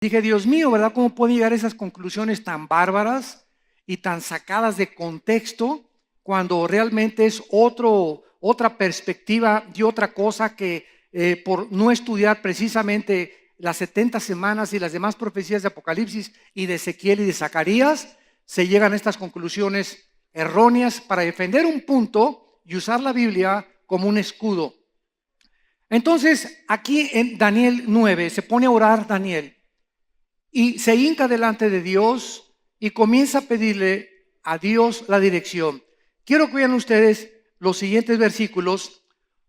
Dije, Dios mío, ¿verdad? ¿Cómo pueden llegar a esas conclusiones tan bárbaras y tan sacadas de contexto cuando realmente es otra perspectiva y otra cosa que por no estudiar precisamente las 70 semanas y las demás profecías de Apocalipsis y de Ezequiel y de Zacarías, se llegan a estas conclusiones erróneas para defender un punto y usar la Biblia como un escudo? Entonces, aquí en Daniel 9 se pone a orar Daniel y se hinca delante de Dios y comienza a pedirle a Dios la dirección. Quiero que vean ustedes los siguientes versículos,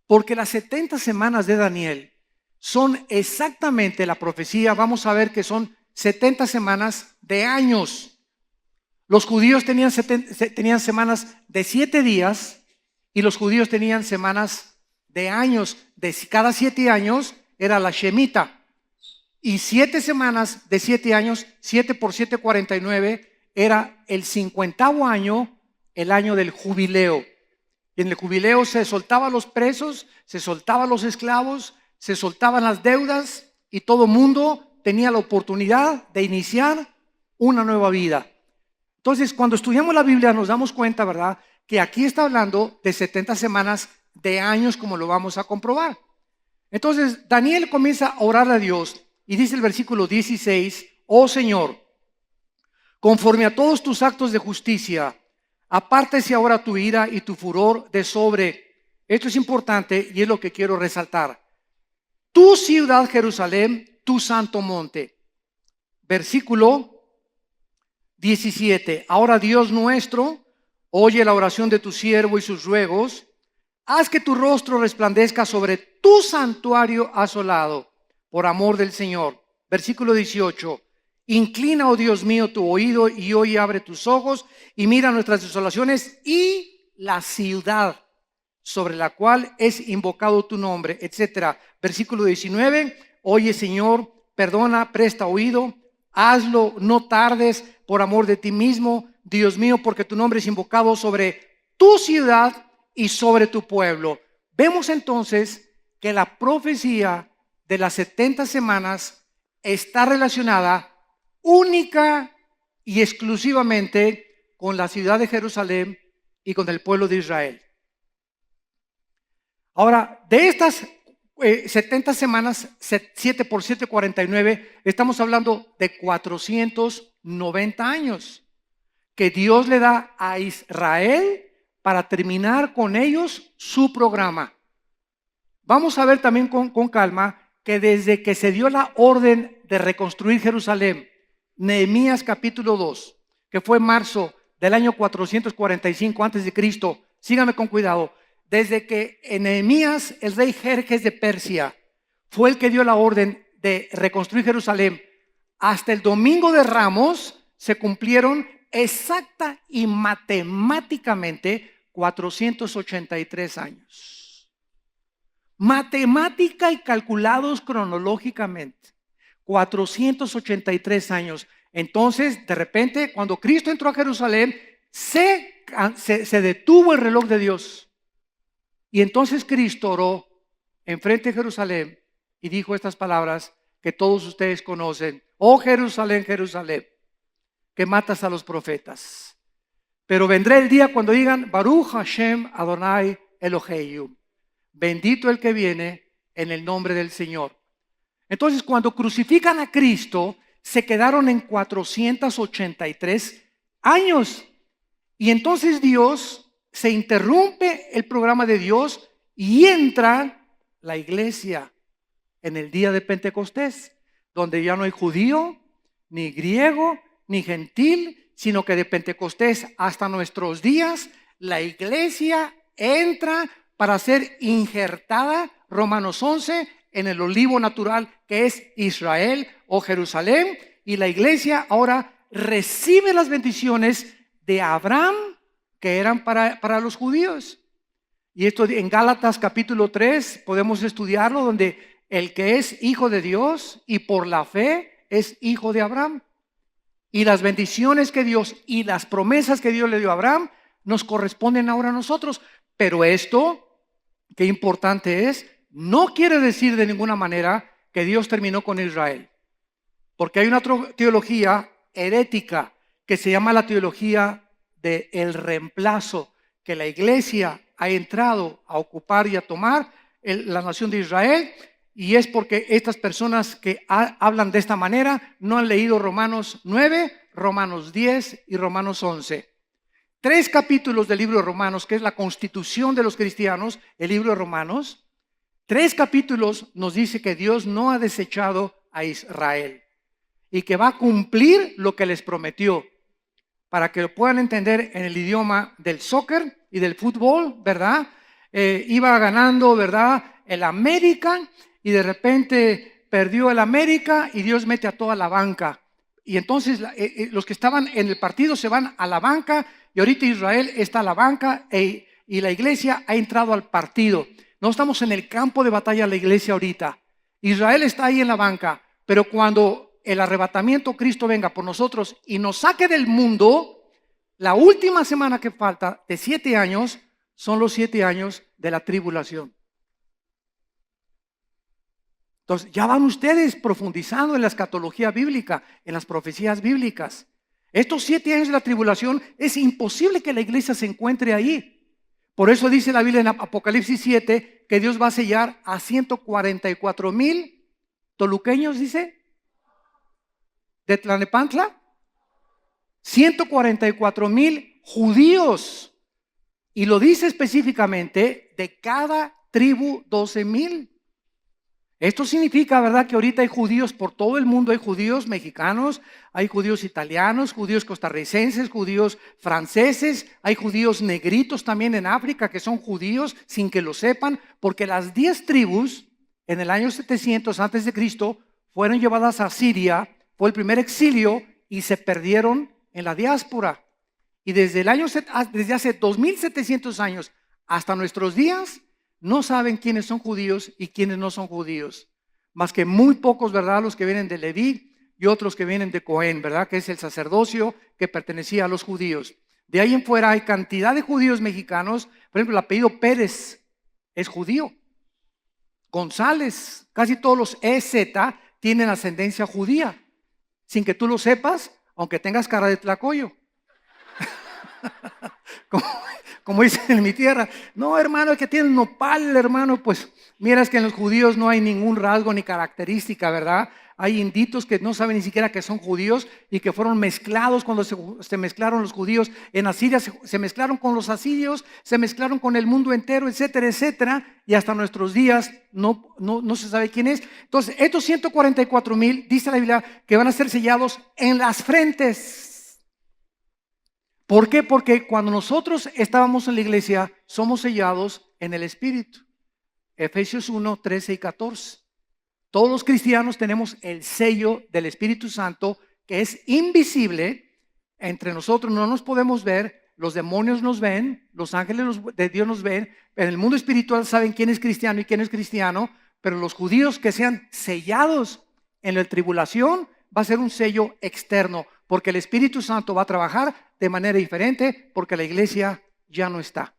porque las 70 semanas de Daniel son exactamente la profecía. Vamos a ver que son 70 semanas de años. Los judíos tenían semanas de 7 días y los judíos tenían semanas de años. De cada 7 años era la Shemitah. Y 7 semanas de 7 años, 7 por 7, 49, era el 50º año, el año del jubileo. En el jubileo se soltaban los presos, se soltaban los esclavos, se soltaban las deudas y todo mundo tenía la oportunidad de iniciar una nueva vida. Entonces, cuando estudiamos la Biblia nos damos cuenta, ¿verdad?, que aquí está hablando de 70 semanas de años, como lo vamos a comprobar. Entonces, Daniel comienza a orar a Dios y dice el versículo 16, oh Señor, conforme a todos tus actos de justicia, apártese ahora tu ira y tu furor de sobre. Esto es importante y es lo que quiero resaltar. Tu ciudad Jerusalén, tu santo monte. Versículo 17. Ahora Dios nuestro, oye la oración de tu siervo y sus ruegos. Haz que tu rostro resplandezca sobre tu santuario asolado, por amor del Señor. Versículo 18. Inclina, oh Dios mío, tu oído y hoy abre tus ojos y mira nuestras desolaciones y la ciudad sobre la cual es invocado tu nombre, etc. Versículo 19. Oye, Señor, perdona, presta oído, hazlo, no tardes, por amor de ti mismo, Dios mío, porque tu nombre es invocado sobre tu ciudad y sobre tu pueblo. Vemos entonces que la profecía de las 70 semanas está relacionada única y exclusivamente con la ciudad de Jerusalén y con el pueblo de Israel. Ahora, de estas 70 semanas, 7 por 7, 49, estamos hablando de 490 años que Dios le da a Israel para terminar con ellos su programa. Vamos a ver también con calma que desde que se dio la orden de reconstruir Jerusalén, Nehemías capítulo 2, que fue marzo del año 445 antes de Cristo, síganme con cuidado, desde que Nehemías, el rey Jerjes de Persia, fue el que dio la orden de reconstruir Jerusalén, hasta el domingo de Ramos se cumplieron exacta y matemáticamente 483 años. Matemática y calculados cronológicamente, 483 años. Entonces, de repente, cuando Cristo entró a Jerusalén, se detuvo el reloj de Dios. Y entonces Cristo oró enfrente de Jerusalén y dijo estas palabras que todos ustedes conocen. Oh Jerusalén, Jerusalén, que matas a los profetas. Pero vendrá el día cuando digan, Baruch Hashem Adonai Eloheinu. Bendito el que viene en el nombre del Señor. Entonces, cuando crucifican a Cristo, se quedaron en 483 años. Y entonces Dios, se interrumpe el programa de Dios y entra la iglesia en el día de Pentecostés, donde ya no hay judío, ni griego, ni gentil, sino que de Pentecostés hasta nuestros días, la iglesia entra para ser injertada, Romanos 11, en el olivo natural que es Israel o Jerusalén, y la iglesia ahora recibe las bendiciones de Abraham que eran para los judíos. Y esto en Gálatas capítulo 3 podemos estudiarlo, donde el que es hijo de Dios y por la fe es hijo de Abraham. Y las bendiciones que Dios y las promesas que Dios le dio a Abraham nos corresponden ahora a nosotros. Pero esto, qué importante es, no quiere decir de ninguna manera que Dios terminó con Israel. Porque hay una teología herética que se llama la teología del reemplazo, que la iglesia ha entrado a ocupar y a tomar la nación de Israel, y es porque estas personas que hablan de esta manera no han leído Romanos 9, Romanos 10 y Romanos 11. 3 capítulos del libro de Romanos, que es la constitución de los cristianos, el libro de Romanos. 3 capítulos nos dice que Dios no ha desechado a Israel y que va a cumplir lo que les prometió. Para que lo puedan entender en el idioma del soccer y del fútbol, ¿verdad? Iba ganando, ¿verdad? El América, y de repente perdió el América y Dios mete a toda la banca. Y entonces los que estaban en el partido se van a la banca, y ahorita Israel está a la banca y la iglesia ha entrado al partido. No estamos en el campo de batalla la iglesia ahorita. Israel está ahí en la banca, pero cuando el arrebatamiento Cristo venga por nosotros y nos saque del mundo, la última semana que falta de 7 años son los 7 años de la tribulación. Entonces ya van ustedes profundizando en la escatología bíblica, en las profecías bíblicas. Estos 7 años de la tribulación es imposible que la iglesia se encuentre ahí. Por eso dice la Biblia en Apocalipsis 7 que Dios va a sellar a 144,000 toluqueños, dice, de Tlalnepantla. 144,000 judíos. Y lo dice específicamente, de cada tribu 12,000. Esto significa, ¿verdad?, que ahorita hay judíos por todo el mundo. Hay judíos mexicanos, hay judíos italianos, judíos costarricenses, judíos franceses, hay judíos negritos también en África que son judíos sin que lo sepan, porque las 10 tribus en el año 700 antes de Cristo fueron llevadas a Siria, fue el primer exilio y se perdieron en la diáspora. Y desde hace 2700 años hasta nuestros días no saben quiénes son judíos y quiénes no son judíos, más que muy pocos, ¿verdad?, los que vienen de Leví y otros que vienen de Cohen, ¿verdad?, que es el sacerdocio que pertenecía a los judíos. De ahí en fuera hay cantidad de judíos mexicanos. Por ejemplo, el apellido Pérez es judío. González, casi todos los EZ tienen ascendencia judía, sin que tú lo sepas, aunque tengas cara de tlacoyo. Como dicen en mi tierra, no, hermano, el que tiene nopal, hermano, pues miras que en los judíos no hay ningún rasgo ni característica, ¿verdad? Hay inditos que no saben ni siquiera que son judíos y que fueron mezclados cuando se mezclaron los judíos en Asiria, se mezclaron con los asirios, se mezclaron con el mundo entero, etcétera, etcétera, y hasta nuestros días no se sabe quién es. Entonces, estos 144,000, dice la Biblia, que van a ser sellados en las frentes. ¿Por qué? Porque cuando nosotros estábamos en la iglesia, somos sellados en el Espíritu. Efesios 1, 13 y 14. Todos los cristianos tenemos el sello del Espíritu Santo, que es invisible. Entre nosotros no nos podemos ver, los demonios nos ven, los ángeles de Dios nos ven. En el mundo espiritual saben quién es cristiano y quién es cristiano, pero los judíos que sean sellados en la tribulación va a ser un sello externo, porque el Espíritu Santo va a trabajar de manera diferente, porque la iglesia ya no está.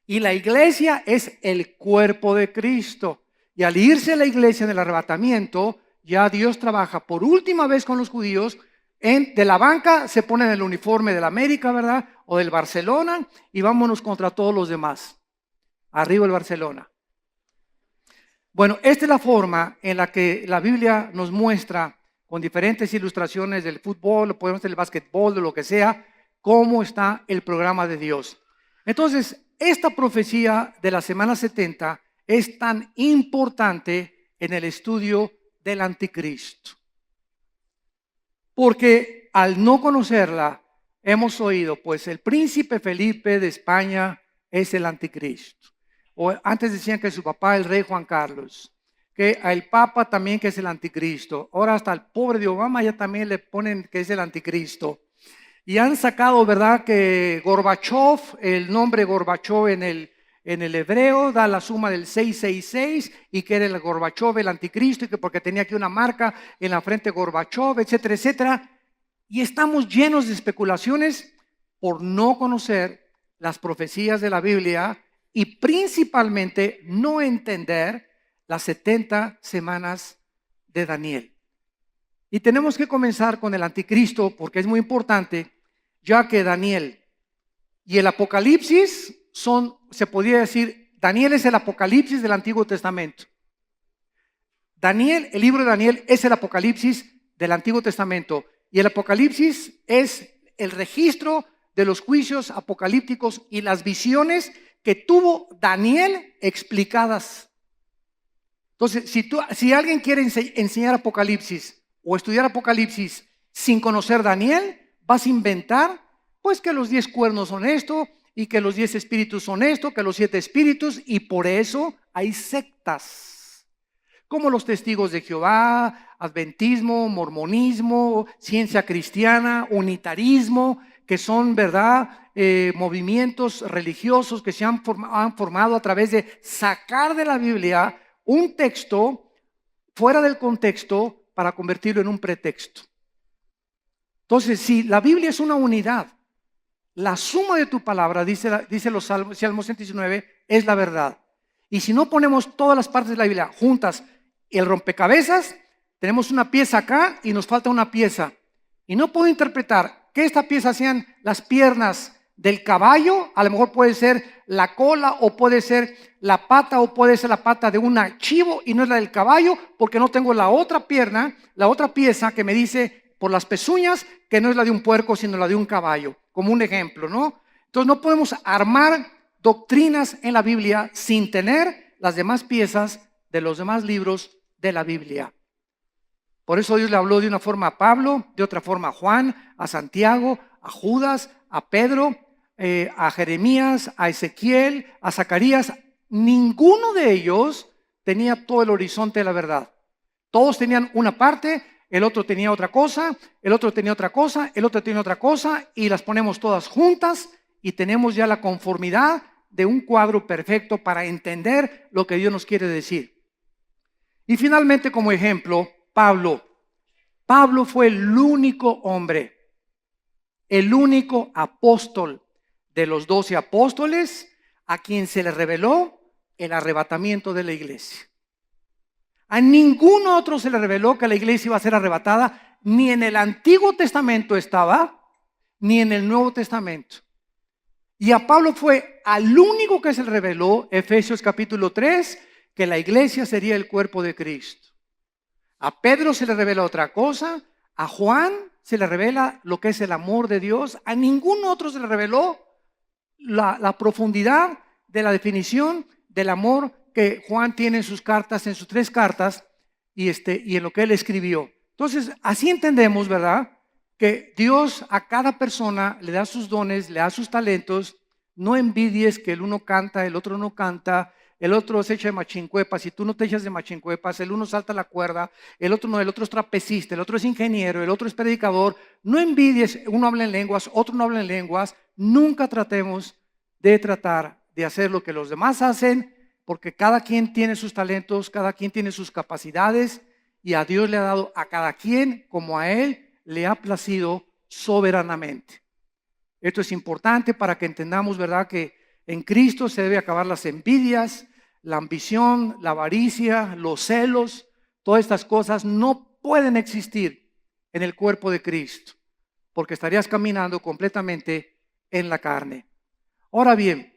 Y la iglesia es el cuerpo de Cristo. Y al irse la iglesia en el arrebatamiento, ya Dios trabaja por última vez con los judíos. De la banca se ponen el uniforme del América, ¿verdad?, o del Barcelona, y vámonos contra todos los demás. Arriba el Barcelona. Bueno, esta es la forma en la que la Biblia nos muestra, con diferentes ilustraciones del fútbol, o podemos del básquetbol, de lo que sea, cómo está el programa de Dios. Entonces, esta profecía de la semana 70 es tan importante en el estudio del anticristo. Porque al no conocerla, hemos oído, pues el príncipe Felipe de España es el anticristo. O antes decían que su papá, el rey Juan Carlos, que al Papa también, que es el anticristo. Ahora hasta el pobre de Obama ya también le ponen que es el anticristo. Y han sacado, ¿verdad?, que Gorbachev, el nombre Gorbachev en el hebreo da la suma del 666 y que era el Gorbachev el anticristo, y que porque tenía aquí una marca en la frente Gorbachev, etcétera, etcétera. Y estamos llenos de especulaciones por no conocer las profecías de la Biblia y principalmente no entender las 70 semanas de Daniel. Y tenemos que comenzar con el anticristo porque es muy importante, ya que Daniel y el Apocalipsis son, se podría decir, Daniel es el Apocalipsis del Antiguo Testamento. Daniel, el libro de Daniel es el Apocalipsis del Antiguo Testamento y el Apocalipsis es el registro de los juicios apocalípticos y las visiones que tuvo Daniel explicadas. Entonces, si alguien quiere enseñar Apocalipsis o estudiar Apocalipsis sin conocer Daniel, vas a inventar pues que los 10 cuernos son esto y que los 10 espíritus son esto, que los 7 espíritus, y por eso hay sectas como los testigos de Jehová, adventismo, mormonismo, ciencia cristiana, unitarismo, que son, ¿verdad?, movimientos religiosos que se han formado a través de sacar de la Biblia un texto fuera del contexto para convertirlo en un pretexto. Entonces, si la Biblia es una unidad, la suma de tu palabra, dice los Salmos 119, es la verdad. Y si no ponemos todas las partes de la Biblia juntas, el rompecabezas, tenemos una pieza acá y nos falta una pieza. Y no puedo interpretar que esta pieza sean las piernas del caballo, a lo mejor puede ser la cola o puede ser la pata o puede ser la pata de un chivo y no es la del caballo, porque no tengo la otra pierna, la otra pieza que me dice por las pezuñas que no es la de un puerco sino la de un caballo, como un ejemplo, ¿no? Entonces no podemos armar doctrinas en la Biblia sin tener las demás piezas de los demás libros de la Biblia. Por eso Dios le habló de una forma a Pablo, de otra forma a Juan, a Santiago, a Judas, a Pedro, a Jeremías, a Ezequiel, a Zacarías. Ninguno de ellos tenía todo el horizonte de la verdad. Todos tenían una parte, el otro tenía otra cosa, el otro tenía otra cosa, el otro tenía otra cosa, y las ponemos todas juntas y tenemos ya la conformidad de un cuadro perfecto para entender lo que Dios nos quiere decir. Y finalmente, como ejemplo, Pablo. Pablo fue el único hombre, el único apóstol de los 12 apóstoles a quien se le reveló el arrebatamiento de la iglesia. A ningún otro se le reveló que la iglesia iba a ser arrebatada, ni en el Antiguo Testamento estaba, ni en el Nuevo Testamento. Y a Pablo fue al único que se le reveló, Efesios capítulo 3, que la iglesia sería el cuerpo de Cristo. A Pedro se le revela otra cosa, a Juan se le revela lo que es el amor de Dios, a ningún otro se le reveló la profundidad de la definición del amor que Juan tiene en sus cartas, en sus 3 cartas, y en lo que él escribió. Entonces, así entendemos, ¿verdad?, que Dios a cada persona le da sus dones, le da sus talentos. No envidies que el uno canta, el otro no canta, el otro se echa de machincuepas, si tú no te echas de machincuepas, el uno salta la cuerda, el otro no, el otro es trapecista, el otro es ingeniero, el otro es predicador. No envidies, uno habla en lenguas, otro no habla en lenguas. Nunca tratemos de tratar de hacer lo que los demás hacen, porque cada quien tiene sus talentos, cada quien tiene sus capacidades, y a Dios le ha dado a cada quien como a él le ha placido soberanamente. Esto es importante para que entendamos, ¿verdad?, que en Cristo se debe acabar las envidias, la ambición, la avaricia, los celos. Todas estas cosas no pueden existir en el cuerpo de Cristo, porque estarías caminando completamente en la carne. Ahora bien,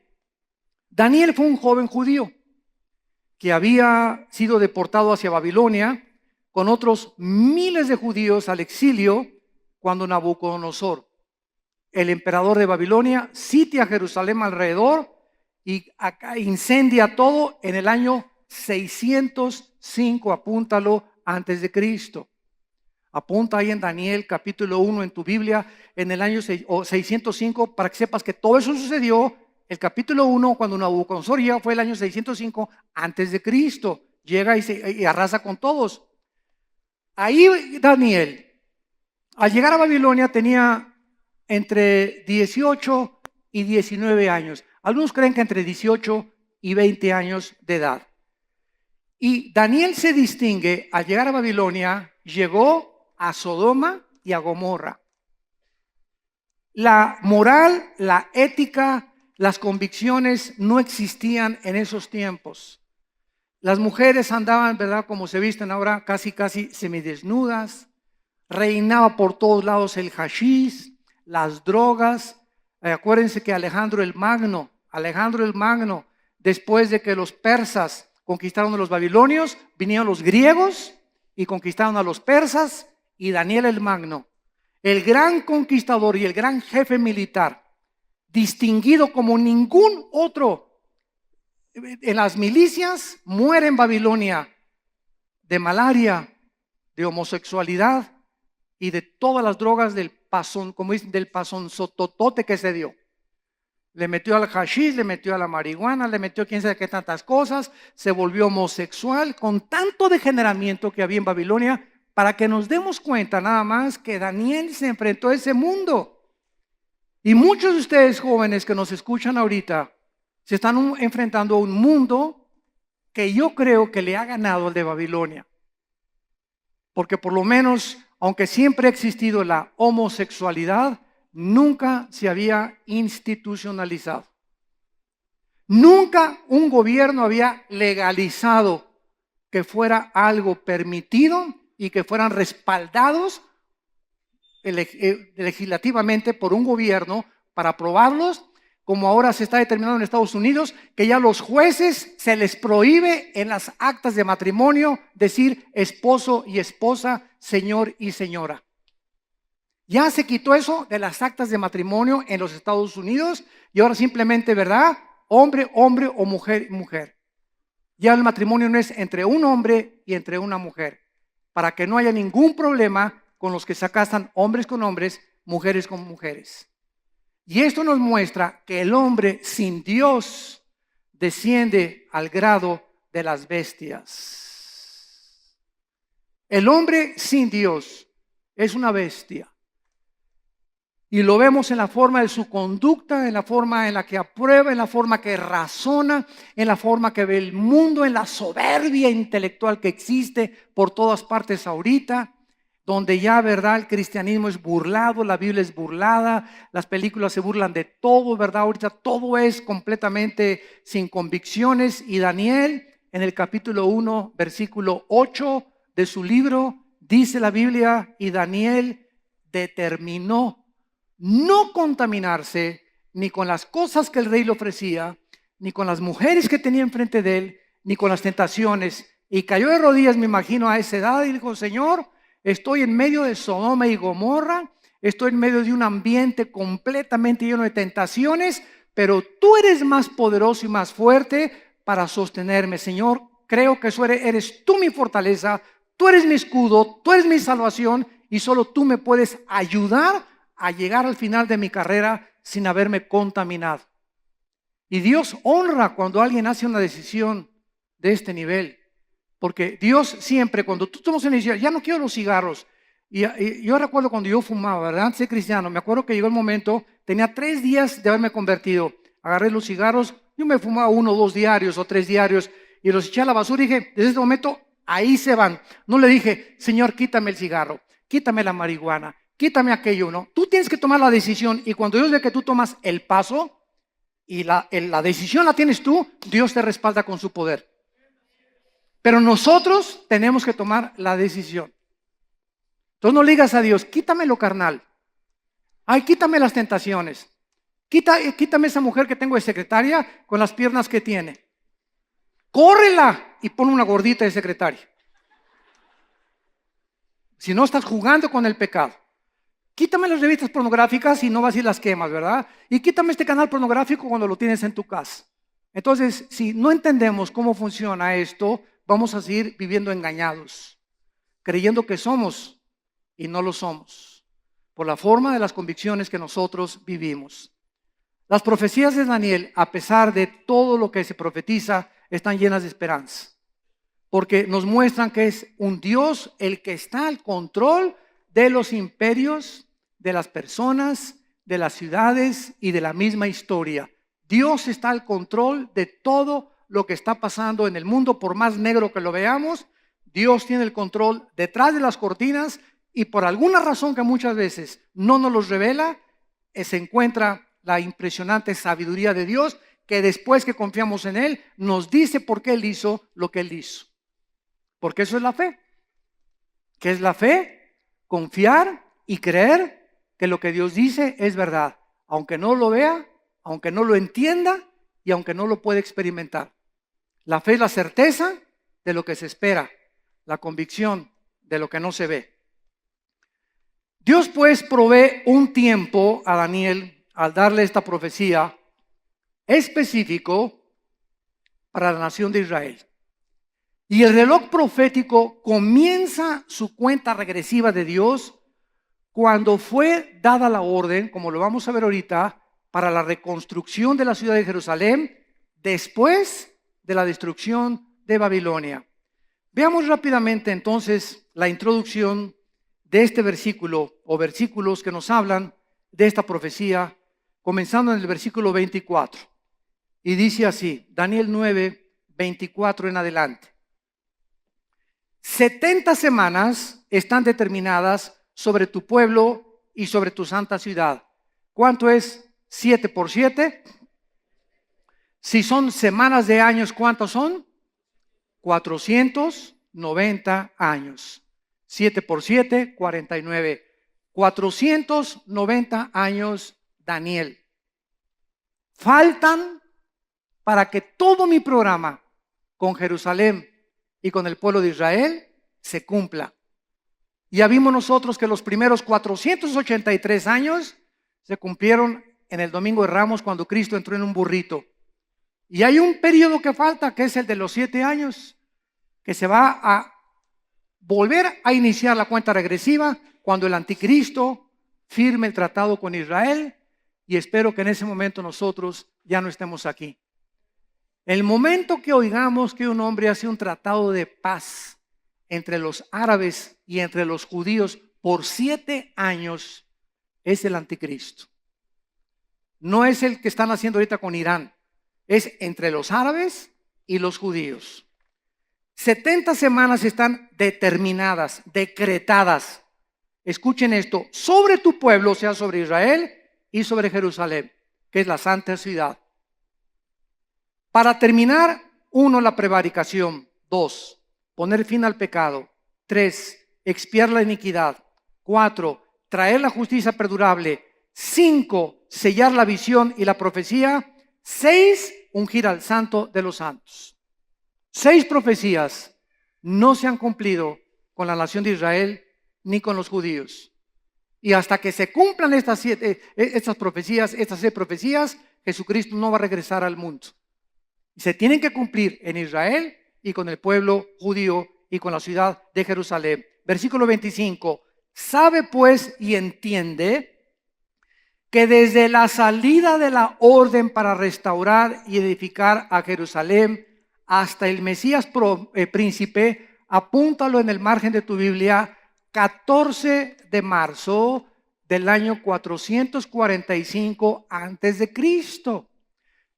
Daniel fue un joven judío que había sido deportado hacia Babilonia con otros miles de judíos al exilio cuando Nabucodonosor, el emperador de Babilonia, sitia Jerusalén alrededor y incendia todo en el año 605, apúntalo, antes de Cristo. Apunta ahí en Daniel capítulo 1 en tu Biblia, en el año 605, para que sepas que todo eso sucedió. El capítulo 1, cuando Nabucodonosor llega, fue el año 605 antes de Cristo. Llega y arrasa con todos. Ahí Daniel, al llegar a Babilonia, tenía entre 18 y 19 años. Algunos creen que entre 18 y 20 años de edad. Y Daniel se distingue al llegar a Babilonia, llegó a Sodoma y a Gomorra. La moral, la ética, las convicciones no existían en esos tiempos. Las mujeres andaban, ¿verdad?, como se visten ahora, casi semidesnudas. Reinaba por todos lados el hashish, las drogas. Acuérdense que Alejandro el Magno, después de que los persas conquistaron a los babilonios, vinieron los griegos y conquistaron a los persas, y Daniel el Magno, el gran conquistador y el gran jefe militar, distinguido como ningún otro en las milicias, muere en Babilonia de malaria, de homosexualidad y de todas las drogas del pasón, como dicen, del pasonzototote que se dio. Le metió al hashish, le metió a la marihuana, le metió quién sabe qué tantas cosas, se volvió homosexual, con tanto degeneramiento que había en Babilonia, para que nos demos cuenta nada más que Daniel se enfrentó a ese mundo. Y muchos de ustedes jóvenes que nos escuchan ahorita, se están enfrentando a un mundo que yo creo que le ha ganado al de Babilonia. Porque por lo menos, aunque siempre ha existido la homosexualidad, nunca se había institucionalizado. Nunca un gobierno había legalizado que fuera algo permitido y que fueran respaldados legislativamente por un gobierno para aprobarlos, como ahora se está determinando en Estados Unidos, que ya a los jueces se les prohíbe en las actas de matrimonio decir esposo y esposa, señor y señora. Ya se quitó eso de las actas de matrimonio en los Estados Unidos y ahora simplemente, ¿verdad? Hombre, hombre o mujer, mujer. Ya el matrimonio no es entre un hombre y entre una mujer, para que no haya ningún problema con los que se casan hombres con hombres, mujeres con mujeres. Y esto nos muestra que el hombre sin Dios desciende al grado de las bestias. El hombre sin Dios es una bestia. Y lo vemos en la forma de su conducta, en la forma en la que aprueba, en la forma que razona, en la forma que ve el mundo, en la soberbia intelectual que existe por todas partes ahorita, donde ya, ¿verdad? El cristianismo es burlado, la Biblia es burlada, las películas se burlan de todo, ¿verdad? Ahorita todo es completamente sin convicciones. Y Daniel, en el capítulo 1, versículo 8 de su libro, dice la Biblia, y Daniel determinó no contaminarse ni con las cosas que el rey le ofrecía, ni con las mujeres que tenía enfrente de él, ni con las tentaciones. Y cayó de rodillas, me imagino, a esa edad y dijo: Señor, estoy en medio de Sodoma y Gomorra, estoy en medio de un ambiente completamente lleno de tentaciones, pero tú eres más poderoso y más fuerte para sostenerme. Señor, creo que eres tú mi fortaleza, tú eres mi escudo, tú eres mi salvación y solo tú me puedes ayudar a llegar al final de mi carrera sin haberme contaminado. Y Dios honra cuando alguien hace una decisión de este nivel, porque Dios siempre, cuando tú tomas una decisión, ya no quiero los cigarros. Y yo recuerdo cuando yo fumaba, ¿verdad? Antes de cristiano, me acuerdo que llegó el momento, tenía 3 días de haberme convertido, agarré los cigarros, yo me fumaba 1 o 2 diarios o 3 diarios y los eché a la basura y dije: desde este momento ahí se van. No le dije: Señor, quítame el cigarro, quítame la marihuana, quítame aquello, ¿no? Tú tienes que tomar la decisión, y cuando Dios ve que tú tomas el paso y la decisión la tienes tú, Dios te respalda con su poder. Pero nosotros tenemos que tomar la decisión. Entonces no le digas a Dios: quítame lo carnal, ay, quítame las tentaciones, quítame esa mujer que tengo de secretaria con las piernas que tiene, córrela y pon una gordita de secretaria. Si no, estás jugando con el pecado. Quítame las revistas pornográficas y no vas y las quemas, ¿verdad? Y quítame este canal pornográfico cuando lo tienes en tu casa. Entonces, si no entendemos cómo funciona esto, vamos a seguir viviendo engañados, creyendo que somos y no lo somos, por la forma de las convicciones que nosotros vivimos. Las profecías de Daniel, a pesar de todo lo que se profetiza, están llenas de esperanza, porque nos muestran que es un Dios el que está al control de los imperios, de las personas, de las ciudades y de la misma historia. Dios está al control de todo lo que está pasando en el mundo, por más negro que lo veamos. Dios tiene el control detrás de las cortinas, y por alguna razón que muchas veces no nos los revela, se encuentra la impresionante sabiduría de Dios, que después que confiamos en Él, nos dice por qué Él hizo lo que Él hizo. Porque eso es la fe. ¿Qué es la fe? confiar y creer que lo que Dios dice es verdad, aunque no lo vea, aunque no lo entienda y aunque no lo pueda experimentar. La fe es la certeza de lo que se espera, la convicción de lo que no se ve. Dios pues provee un tiempo a Daniel al darle esta profecía específico para la nación de Israel. Y el reloj profético comienza su cuenta regresiva de Dios cuando fue dada la orden, como lo vamos a ver ahorita, para la reconstrucción de la ciudad de Jerusalén después de la destrucción de Babilonia. Veamos rápidamente entonces la introducción de este versículo o versículos que nos hablan de esta profecía, comenzando en el versículo 24. Y dice así, Daniel 9, 24 en adelante. 70 semanas están determinadas sobre tu pueblo y sobre tu santa ciudad. ¿Cuánto es 7 por 7? Si son semanas de años, ¿cuántos son? 490 años. 7 por 7, 49. 490 años, Daniel. Faltan para que todo mi programa con Jerusalén y con el pueblo de Israel se cumpla. Ya vimos nosotros que los primeros 483 años se cumplieron en el Domingo de Ramos cuando Cristo entró en un burrito. Y hay un periodo que falta, que es el de los 7 años, que se va a volver a iniciar la cuenta regresiva cuando el anticristo firme el tratado con Israel, y espero que en ese momento nosotros ya no estemos aquí. El momento que oigamos que un hombre hace un tratado de paz entre los árabes y entre los judíos por 7 años, es el anticristo. No es el que están haciendo ahorita con Irán, es entre los árabes y los judíos. 70 semanas están determinadas, decretadas. Escuchen esto, sobre tu pueblo, o sea, sobre Israel y sobre Jerusalén, que es la santa ciudad. Para terminar, 1, la prevaricación. 2, poner fin al pecado. 3, expiar la iniquidad. 4, traer la justicia perdurable. 5, sellar la visión y la profecía. 6, ungir al santo de los santos. 6 profecías no se han cumplido con la nación de Israel ni con los judíos. Y hasta que se cumplan estas 6 profecías, Jesucristo no va a regresar al mundo. Se tienen que cumplir en Israel y con el pueblo judío y con la ciudad de Jerusalén. Versículo 25. Sabe pues y entiende que desde la salida de la orden para restaurar y edificar a Jerusalén hasta el Mesías príncipe, apúntalo en el margen de tu Biblia, 14 de marzo del año 445 antes de Cristo.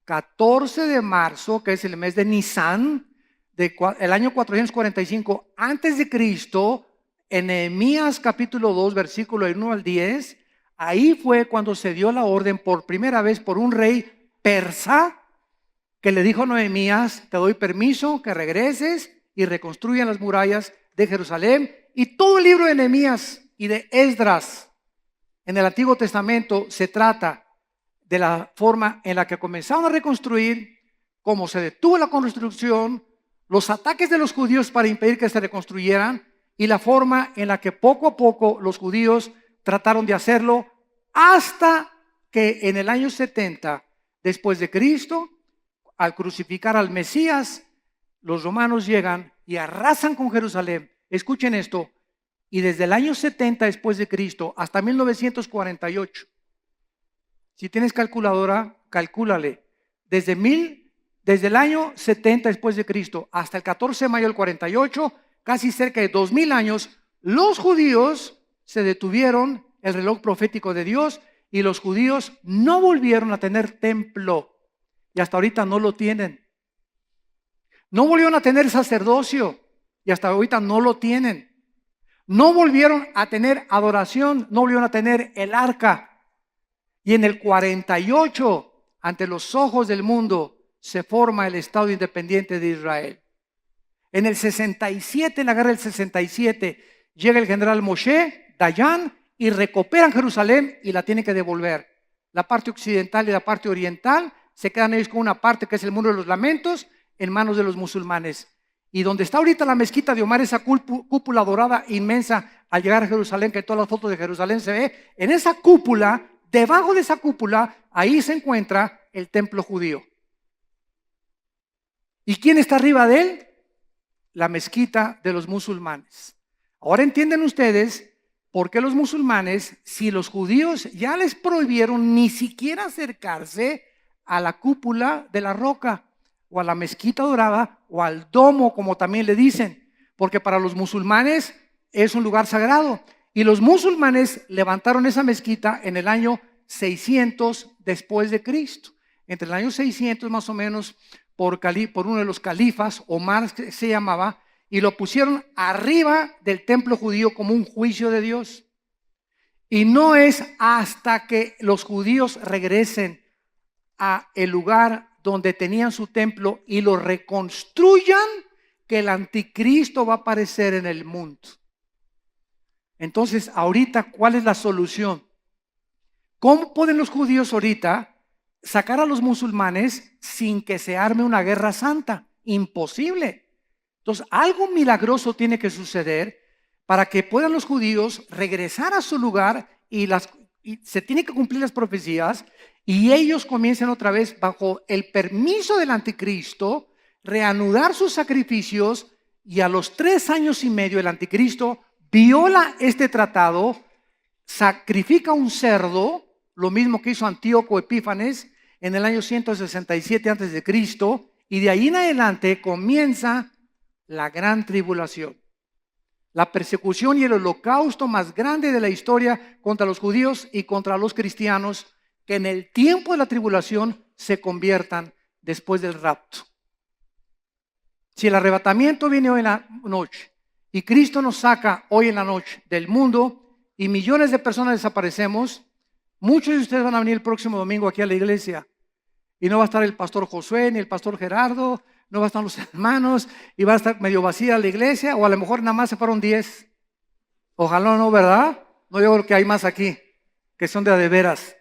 14 de marzo, que es el mes de Nisan, el año 445 antes de Cristo, en Nehemías capítulo 2, versículo 1 al 10, ahí fue cuando se dio la orden por primera vez por un rey persa que le dijo a Nehemías: te doy permiso que regreses y reconstruyan las murallas de Jerusalén. Y todo el libro de Nehemías y de Esdras en el Antiguo Testamento se trata de la forma en la que comenzaron a reconstruir, cómo se detuvo la construcción, los ataques de los judíos para impedir que se reconstruyeran y la forma en la que poco a poco los judíos trataron de hacerlo, hasta que en el año 70 después de Cristo, al crucificar al Mesías, los romanos llegan y arrasan con Jerusalén. Escuchen esto, y desde el año 70 después de Cristo hasta 1948, si tienes calculadora, calcúlale, desde el año 70 después de Cristo hasta el 14 de mayo del 48, casi cerca de 2000 años, los judíos se detuvieron el reloj profético de Dios y los judíos no volvieron a tener templo y hasta ahorita no lo tienen. No volvieron a tener sacerdocio y hasta ahorita no lo tienen. No volvieron a tener adoración, no volvieron a tener el arca. Y en el 48, ante los ojos del mundo, se forma el Estado independiente de Israel. En el 67, en la guerra del 67, llega el general Moshe Dayán, y recuperan Jerusalén y la tienen que devolver. La parte occidental y la parte oriental se quedan ellos con una parte que es el Muro de los Lamentos en manos de los musulmanes. Y donde está ahorita la mezquita de Omar, esa cúpula dorada inmensa al llegar a Jerusalén, que todas las fotos de Jerusalén se ve, en esa cúpula, debajo de esa cúpula, ahí se encuentra el templo judío. ¿Y quién está arriba de él? La mezquita de los musulmanes. Ahora entienden ustedes por qué los musulmanes, si los judíos ya les prohibieron ni siquiera acercarse a la cúpula de la roca, o a la mezquita dorada, o al domo, como también le dicen, porque para los musulmanes es un lugar sagrado. Y los musulmanes levantaron esa mezquita en el año 600 después de Cristo. Entre el año 600 más o menos, por uno de los califas, Omar se llamaba, y lo pusieron arriba del templo judío como un juicio de Dios. Y no es hasta que los judíos regresen a el lugar donde tenían su templo y lo reconstruyan que el anticristo va a aparecer en el mundo. Entonces, ahorita, ¿cuál es la solución? ¿Cómo pueden los judíos ahorita sacar a los musulmanes sin que se arme una guerra santa? Imposible. Entonces, algo milagroso tiene que suceder para que puedan los judíos regresar a su lugar y se tienen que cumplir las profecías y ellos comiencen otra vez bajo el permiso del anticristo, reanudar sus sacrificios, y a los 3 años y medio el anticristo viola este tratado, sacrifica un cerdo, lo mismo que hizo Antíoco Epífanes en el año 167 antes de Cristo, y de ahí en adelante comienza la gran tribulación, la persecución y el holocausto más grande de la historia contra los judíos y contra los cristianos, que en el tiempo de la tribulación se conviertan después del rapto. Si el arrebatamiento viene hoy en la noche y Cristo nos saca hoy en la noche del mundo y millones de personas desaparecemos, muchos de ustedes van a venir el próximo domingo aquí a la iglesia y no va a estar el pastor Josué ni el pastor Gerardo, no va a estar los hermanos y va a estar medio vacía la iglesia, o a lo mejor nada más se fueron 10. Ojalá no, ¿verdad? No, yo creo que hay más aquí que son de veras.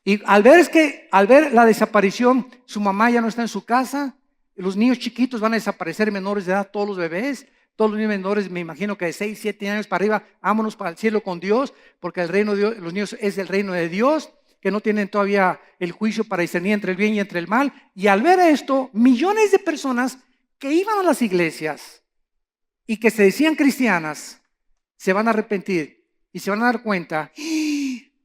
Y al ver la desaparición, su mamá ya no está en su casa, los niños chiquitos van a desaparecer, menores de edad, todos los bebés, todos los niños menores, me imagino que de 6, 7 años para arriba, vámonos para el cielo con Dios, porque el reino de Dios, los niños es el reino de Dios, que no tienen todavía el juicio para discernir entre el bien y entre el mal. Y al ver esto, millones de personas que iban a las iglesias y que se decían cristianas, se van a arrepentir y se van a dar cuenta,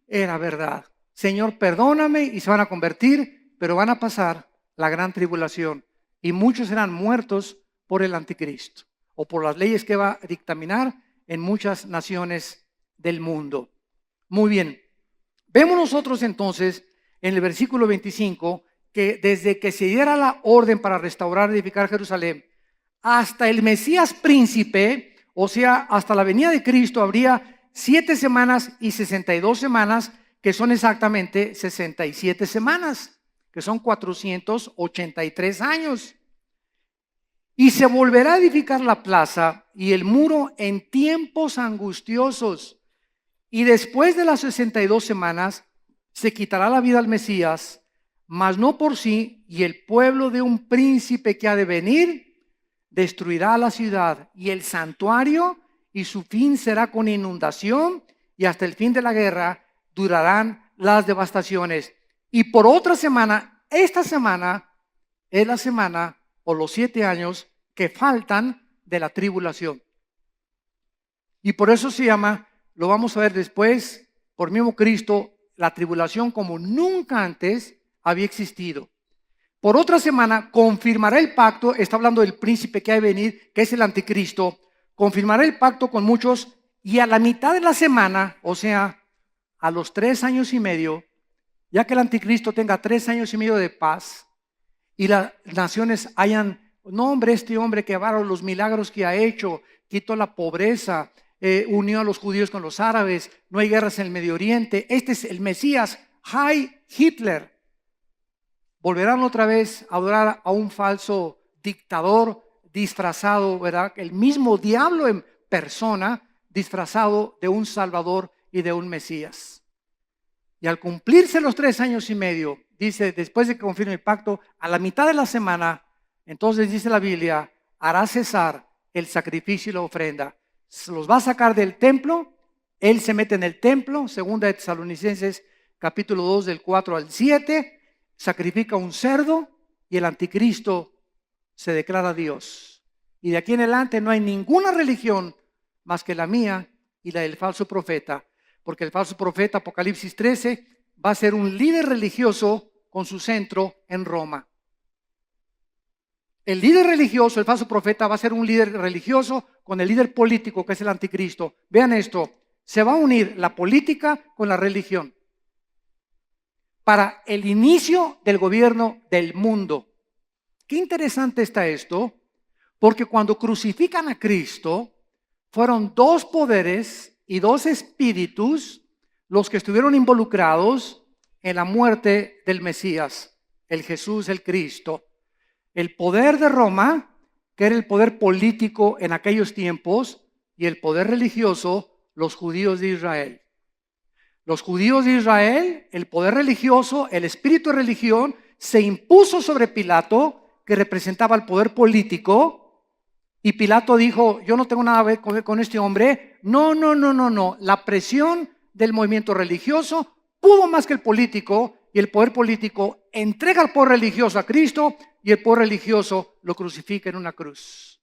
era verdad. Señor, perdóname, y se van a convertir, pero van a pasar la gran tribulación y muchos serán muertos por el anticristo o por las leyes que va a dictaminar en muchas naciones del mundo. Muy bien, vemos nosotros entonces en el versículo 25 que desde que se diera la orden para restaurar y edificar Jerusalén hasta el Mesías príncipe, o sea, hasta la venida de Cristo, habría 7 semanas y 62 semanas, que son exactamente 67 semanas, que son 483 años. Y se volverá a edificar la plaza y el muro en tiempos angustiosos. Y después de las 62 semanas se quitará la vida al Mesías, mas no por sí, y el pueblo de un príncipe que ha de venir destruirá la ciudad y el santuario, y su fin será con inundación, y hasta el fin de la guerra durarán las devastaciones. Y por otra semana, esta semana es la semana o los 7 años que faltan de la tribulación. Y por eso se llama, lo vamos a ver después, por mismo Cristo, la tribulación como nunca antes había existido. Por otra semana confirmará el pacto, está hablando del príncipe que ha de venir, que es el anticristo, confirmará el pacto con muchos, y a la mitad de la semana, o sea, a los 3 años y medio, ya que el anticristo tenga 3 años y medio de paz, y las naciones hayan, no hombre, este hombre que bárbaro los milagros que ha hecho, quitó la pobreza, unió a los judíos con los árabes, no hay guerras en el Medio Oriente, este es el Mesías, Heil Hitler. Volverán otra vez a adorar a un falso dictador disfrazado, ¿verdad? El mismo diablo en persona disfrazado de un Salvador y de un Mesías. Y al cumplirse los 3 años y medio, dice, después de que confirme el pacto, a la mitad de la semana, entonces dice la Biblia, hará cesar el sacrificio y la ofrenda. Se los va a sacar del templo, él se mete en el templo, segunda de Tesalonicenses capítulo 2 del 4 al 7, sacrifica un cerdo y el anticristo se declara Dios. Y de aquí en adelante no hay ninguna religión más que la mía y la del falso profeta, porque el falso profeta, Apocalipsis 13, va a ser un líder religioso con su centro en Roma. El líder religioso, el falso profeta, va a ser un líder religioso con el líder político, que es el anticristo. Vean esto, se va a unir la política con la religión para el inicio del gobierno del mundo. Qué interesante está esto, porque cuando crucifican a Cristo, fueron 2 poderes y 2 espíritus los que estuvieron involucrados en la muerte del Mesías, el Jesús, el Cristo. El poder de Roma, que era el poder político en aquellos tiempos, y el poder religioso, los judíos de Israel. Los judíos de Israel, el poder religioso, el espíritu de religión, se impuso sobre Pilato, que representaba el poder político, y Pilato dijo, yo no tengo nada que ver con este hombre. No. La presión del movimiento religioso pudo más que el político, y el poder político entrega al poder religioso a Cristo, y el poder religioso lo crucifica en una cruz.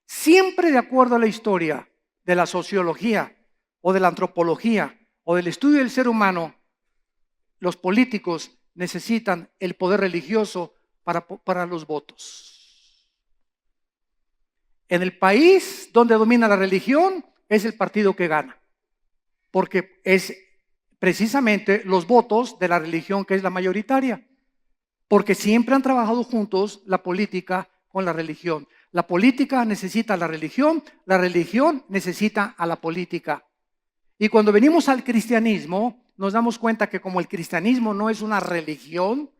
Siempre de acuerdo a la historia de la sociología, o de la antropología, o del estudio del ser humano, los políticos necesitan el poder religioso para los votos. En el país donde domina la religión es el partido que gana, porque es precisamente los votos de la religión que es la mayoritaria, porque siempre han trabajado juntos la política con la religión. La política necesita a la religión necesita a la política. Y cuando venimos al cristianismo, nos damos cuenta que como el cristianismo no es una religión,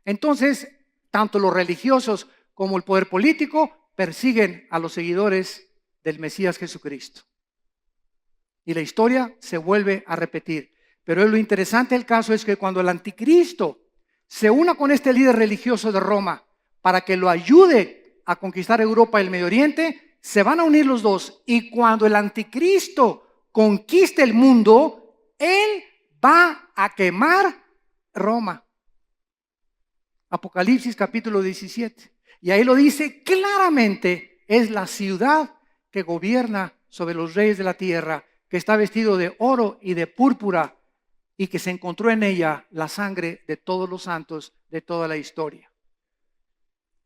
entonces tanto los religiosos como el poder político persiguen a los seguidores del Mesías Jesucristo. Y la historia se vuelve a repetir. Pero lo interesante del caso es que cuando el anticristo se una con este líder religioso de Roma para que lo ayude a conquistar Europa y el Medio Oriente, se van a unir los dos. Y cuando el anticristo conquiste el mundo, él va a quemar Roma. Apocalipsis capítulo 17. Y ahí lo dice claramente, es la ciudad que gobierna sobre los reyes de la tierra, que está vestido de oro y de púrpura, y que se encontró en ella la sangre de todos los santos de toda la historia.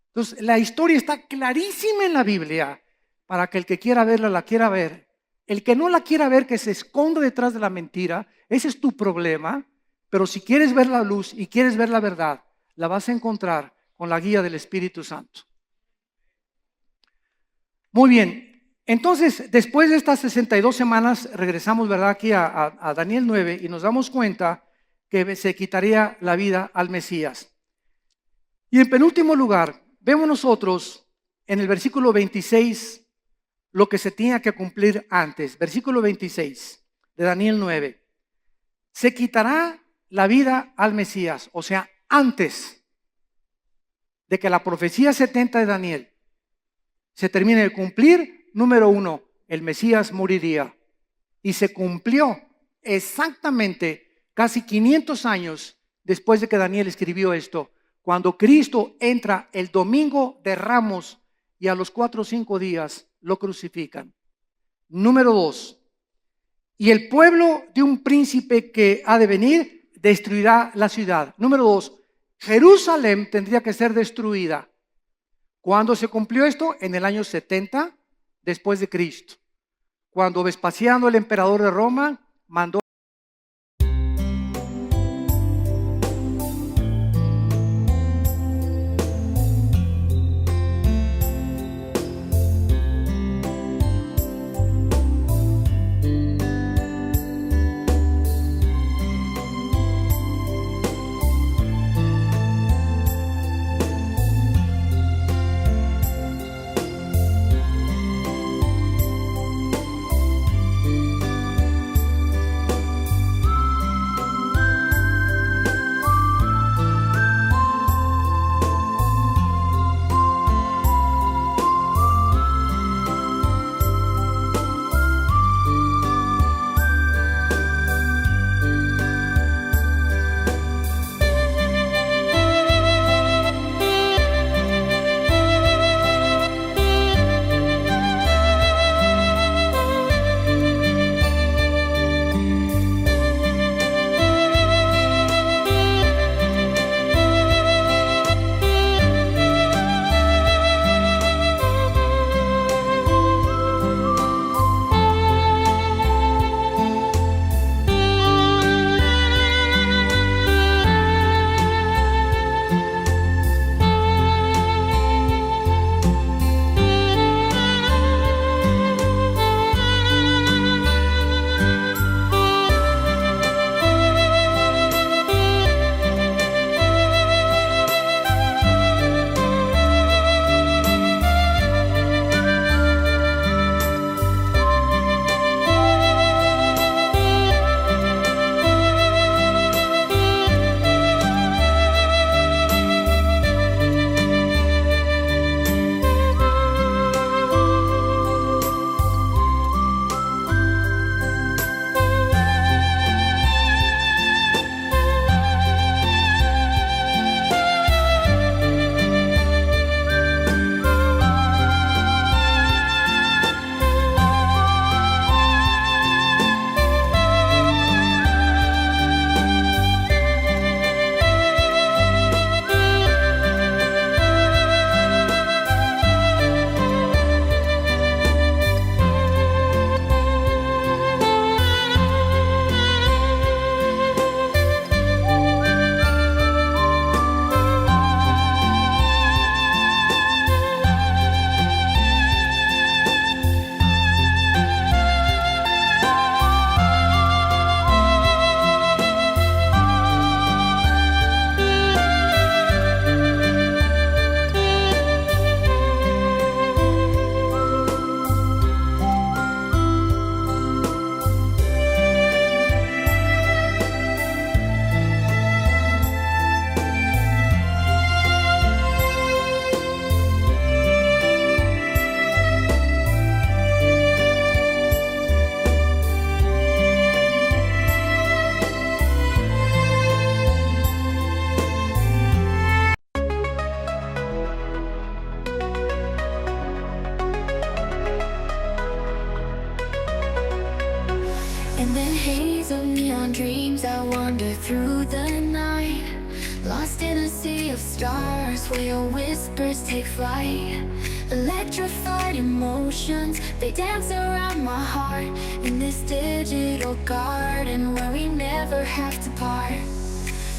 Entonces, la historia está clarísima en la Biblia, para que el que quiera verla, la quiera ver. El que no la quiera ver, que se esconda detrás de la mentira, ese es tu problema. Pero si quieres ver la luz y quieres ver la verdad, la vas a encontrar con la guía del Espíritu Santo. Muy bien. Entonces, después de estas 62 semanas, regresamos, ¿verdad?, aquí a Daniel 9 y nos damos cuenta que se quitaría la vida al Mesías. Y en penúltimo lugar, vemos nosotros en el versículo 26 lo que se tenía que cumplir antes. Versículo 26 de Daniel 9. Se quitará la vida al Mesías, o sea, antes de que la profecía 70 de Daniel se termine de cumplir. Número 1, el Mesías moriría. Y se cumplió exactamente casi 500 años después de que Daniel escribió esto, cuando Cristo entra el domingo de Ramos y a los 4 o 5 días lo crucifican. Número 2, y el pueblo de un príncipe que ha de venir destruirá la ciudad. Número 2, Jerusalén tendría que ser destruida. ¿Cuándo se cumplió esto? En el año 70 después de Cristo, cuando Vespasiano, el emperador de Roma, mandó maze of neon dreams, I wander through the night, lost in a sea of stars where your whispers take flight. Electrified emotions, they dance around my heart, in this digital garden where we never have to part.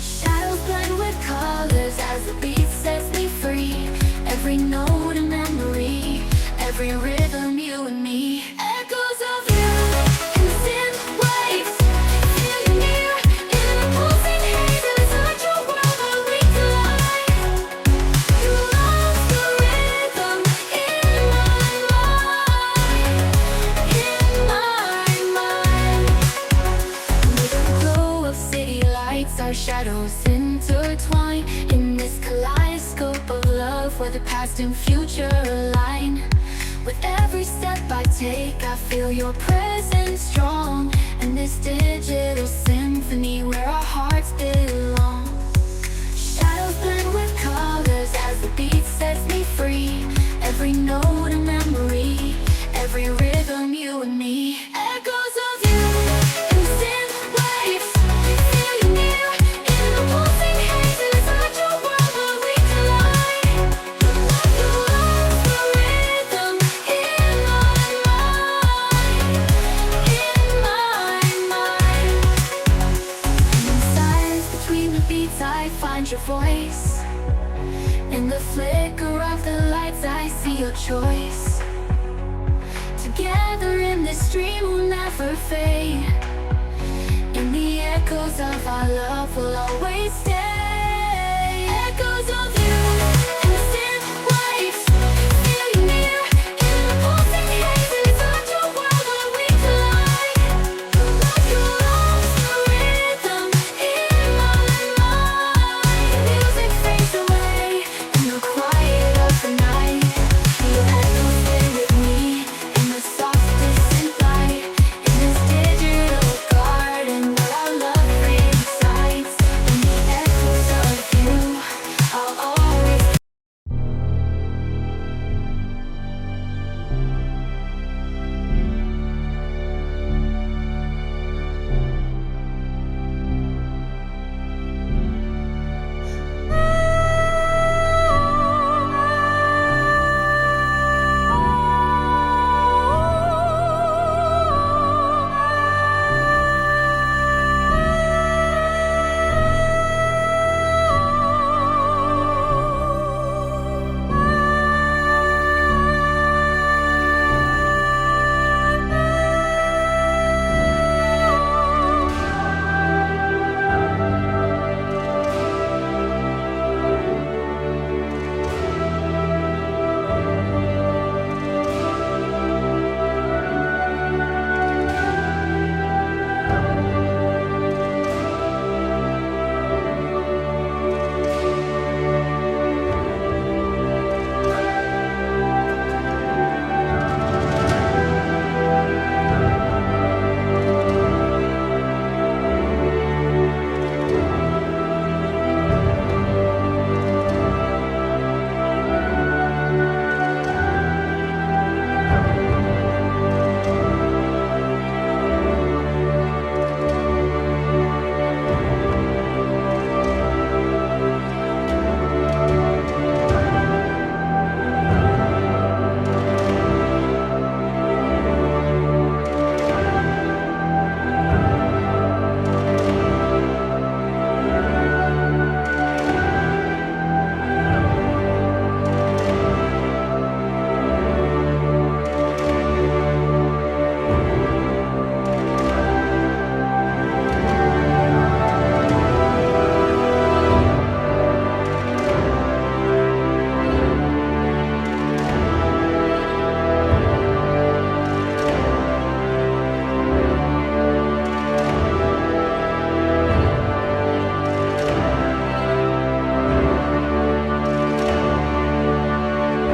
Shadows blend with colors as the beat sets me free. Every note a memory, every rhythm you and me. Echoes of you in synth waves, feel you near in a pulsing haze. It's such a world where we collide. You lost the rhythm in my mind, in my mind. With the glow of city lights, our shadows intertwine in this kaleidoscope of love where the past and future align. With every step I take, I feel your presence strong, and this digital symphony where our hearts belong. Shadows blend with colors as the beat sets me free. Every note a memory, every rhythm you and me. Echoes of you in synth waves, feel you near in a pulsing haze. It's such a world where we collide. You lost the rhythm in my mind, in my mind. And in silence between the beats I find your voice. In the flicker of the lights I see your choice. Together in this dream we'll never fade. In the echoes of our love we'll always stay.